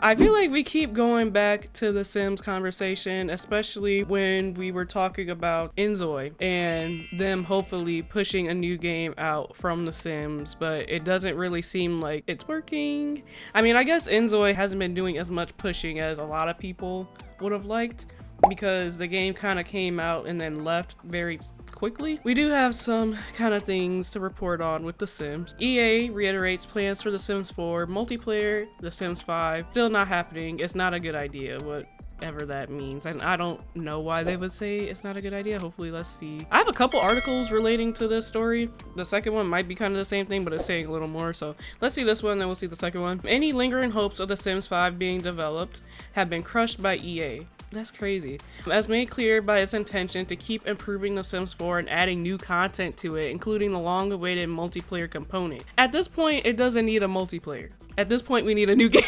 I feel like we keep going back to the Sims conversation, especially when we were talking about Enzoy and them hopefully pushing a new game out from the Sims, but it doesn't really seem like it's working. I mean, I guess Enzoy hasn't been doing as much pushing as a lot of people would have liked because the game kind of came out and then left very quickly. We do have some kind of things to report on with The Sims. EA reiterates plans for The Sims 4 multiplayer, The Sims 5 still not happening. It's not a good idea, whatever that means, and I don't know why they would say it's not a good idea. Hopefully, let's see. I have a couple articles relating to this story. The second one might be kind of the same thing, but it's saying a little more, so let's see this one, then we'll see the second one. Any lingering hopes of The Sims 5 being developed have been crushed by EA. That's crazy. As made clear by its intention to keep improving The Sims 4 and adding new content to it, including the long-awaited multiplayer component. At this point, it doesn't need a multiplayer. At this point, we need a new game.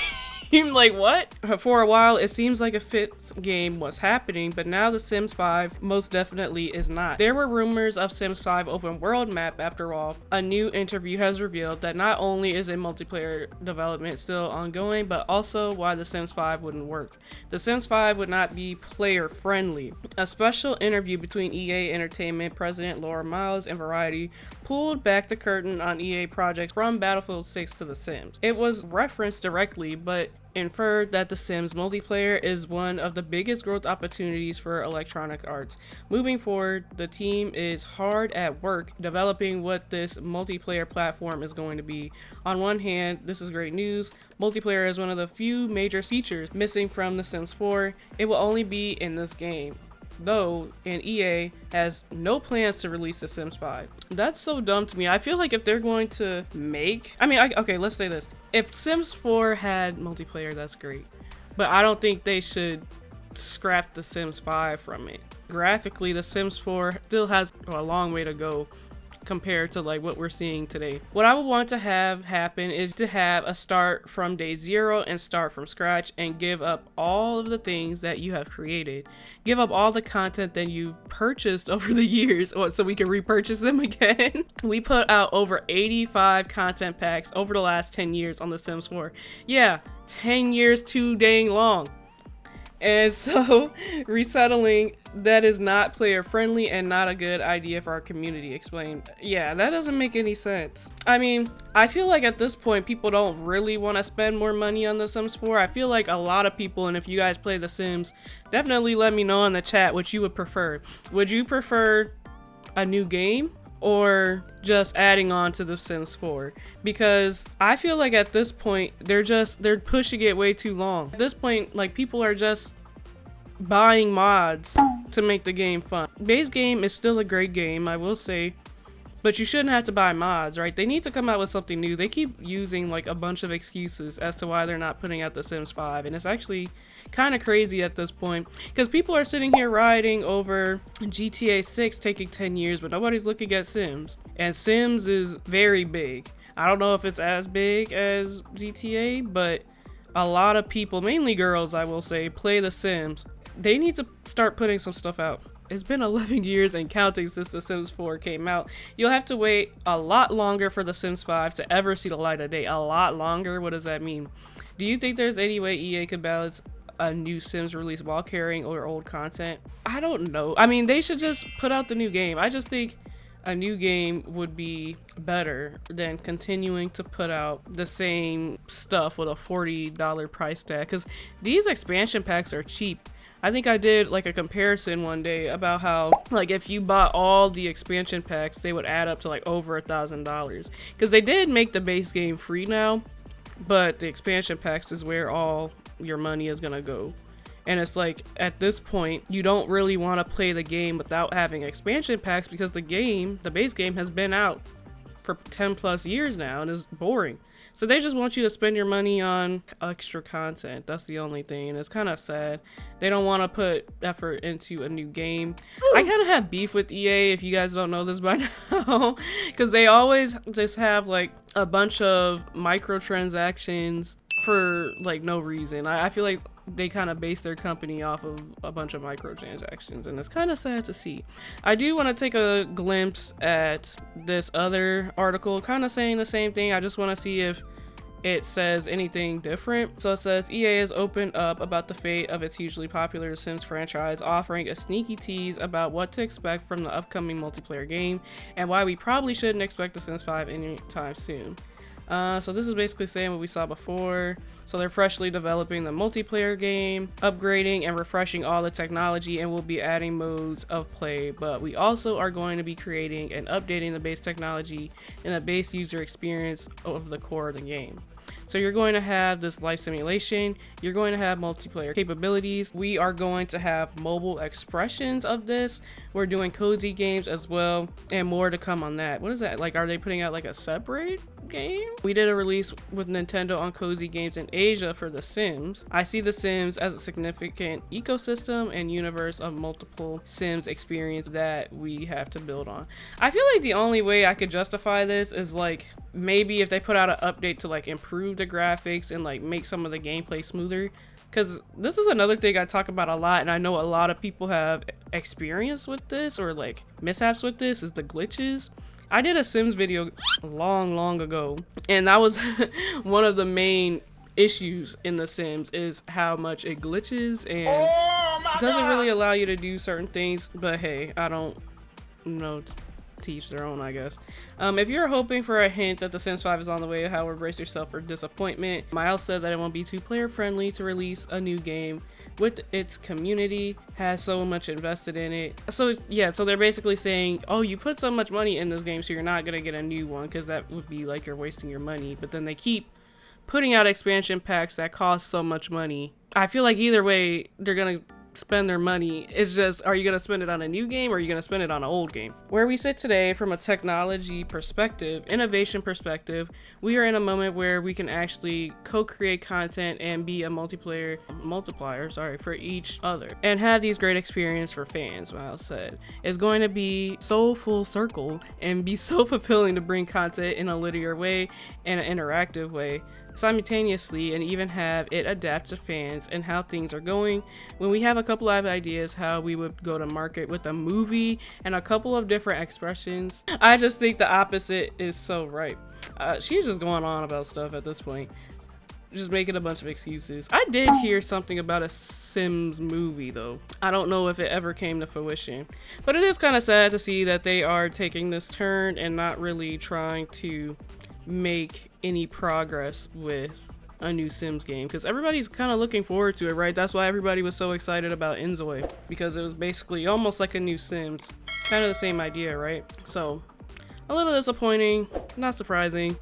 Like, what? For a while, it seems like a fifth game was happening, but now The Sims 5 most definitely is not. There were rumors of Sims 5 open world map after all. A new interview has revealed that not only is a multiplayer development still ongoing, but also why The Sims 5 wouldn't work. The Sims 5 would not be player friendly. A special interview between EA Entertainment President Laura Miles and Variety pulled back the curtain on EA projects from Battlefield 6 to The Sims. It was referenced directly, but inferred that The Sims multiplayer is one of the biggest growth opportunities for Electronic Arts. Moving forward, the team is hard at work developing what this multiplayer platform is going to be. On one hand, this is great news. Multiplayer is one of the few major features missing from The Sims 4. It will only be in this game, though, and EA has no plans to release The Sims 5. That's so dumb to me. I feel like if they're going to make... okay, let's say this. If Sims 4 had multiplayer, that's great. But I don't think they should scrap The Sims 5 from it. Graphically, The Sims 4 still has a long way to go compared to like what we're seeing today. What I would want to have happen is to have a start from day zero and start from scratch and give up all of the things that you have created. Give up all the content that you've purchased over the years so we can repurchase them again. We put out over 85 content packs over the last 10 years on The Sims 4. Yeah, 10 years too dang long. And so resettling that is not player friendly and not a good idea for our community, explained. Yeah, that doesn't make any sense. I mean, I feel like at this point people don't really want to spend more money on The Sims 4. I feel like a lot of people, and if you guys play The Sims, definitely let me know in the chat what you would prefer. Would you prefer a new game or just adding on to The Sims 4? Because I feel like at this point they're pushing it way too long. At this point, like, people are just buying mods to make the game fun. Base game is still a great game, I will say, but you shouldn't have to buy mods, right? They need to come out with something new. They keep using like a bunch of excuses as to why they're not putting out The Sims 5, and it's actually kind of crazy at this point because people are sitting here rioting over GTA 6 taking 10 years, but nobody's looking at Sims. And Sims is very big. I don't know if it's as big as GTA, but a lot of people, mainly girls I will say, play The Sims. They need to start putting some stuff out. It's been 11 years and counting since The Sims 4 came out. You'll have to wait a lot longer for The Sims 5 to ever see the light of day. A lot longer? What does that mean? Do you think there's any way EA could balance a new Sims release while carrying over old content? I don't know. I mean, they should just put out the new game. I just think a new game would be better than continuing to put out the same stuff with a $40 price tag, because these expansion packs are cheap. I think I did like a comparison one day about how like if you bought all the expansion packs, they would add up to like over $1,000, because they did make the base game free now, but the expansion packs is where all your money is gonna go. And it's like at this point you don't really want to play the game without having expansion packs, because the base game has been out for 10 plus years now and is boring. So they just want you to spend your money on extra content. That's the only thing, and it's kind of sad. They don't want to put effort into a new game. I kind of have beef with EA, if you guys don't know this by now, because they always just have like a bunch of microtransactions for like no reason. I feel like they kind of base their company off of a bunch of microtransactions, and it's kind of sad to see. I do want to take a glimpse at this other article kind of saying the same thing. I just want to see if it says anything different. So it says EA has opened up about the fate of its hugely popular Sims franchise, offering a sneaky tease about what to expect from the upcoming multiplayer game and why we probably shouldn't expect The Sims 5 anytime soon. So this is basically saying what we saw before. So they're freshly developing the multiplayer game, upgrading and refreshing all the technology, and we'll be adding modes of play, but we also are going to be creating and updating the base technology and the base user experience of the core of the game. So you're going to have this life simulation, you're going to have multiplayer capabilities, we are going to have mobile expressions of this, we're doing cozy games as well, and more to come on that. What is that? Like, are they putting out like a separate game? We did a release with Nintendo on cozy games in Asia for The Sims. I see The Sims as a significant ecosystem and universe of multiple Sims experience that we have to build on. I feel like the only way I could justify this is like maybe if they put out an update to like improve the graphics and like make some of the gameplay smoother, because this is another thing I talk about a lot, and I know a lot of people have experience with this or like mishaps with this, is the glitches. I did a Sims video long ago, and that was one of the main issues in The Sims is how much it glitches and doesn't really allow you to do certain things. But hey, I don't know, teach their own, I guess. If you're hoping for a hint that The Sims 5 is on the way, however, brace yourself for disappointment. Miles said that it won't be too player friendly to release a new game with its community has so much invested in it. So yeah, so they're basically saying, oh, you put so much money in this game, so you're not gonna get a new one, because that would be like you're wasting your money. But then they keep putting out expansion packs that cost so much money. I feel like either way they're gonna spend their money. It's just, are you going to spend it on a new game or are you going to spend it on an old game? Where we sit today from a technology perspective, innovation perspective, we are in a moment where we can actually co-create content and be a multiplier for each other and have these great experience for fans. Miles said it's going to be so full circle and be so fulfilling to bring content in a linear way and an interactive way simultaneously, and even have it adapt to fans and how things are going. When we have a couple of ideas how we would go to market with a movie and a couple of different expressions, I just think the opposite is so right. She's just going on about stuff at this point, just making a bunch of excuses. I did hear something about a Sims movie though. I don't know if it ever came to fruition, but it is kind of sad to see that they are taking this turn and not really trying to make any progress with a new Sims game, because everybody's kind of looking forward to it, right? That's why everybody was so excited about Inzoi, because it was basically almost like a new Sims, kind of the same idea, right? So a little disappointing, not surprising.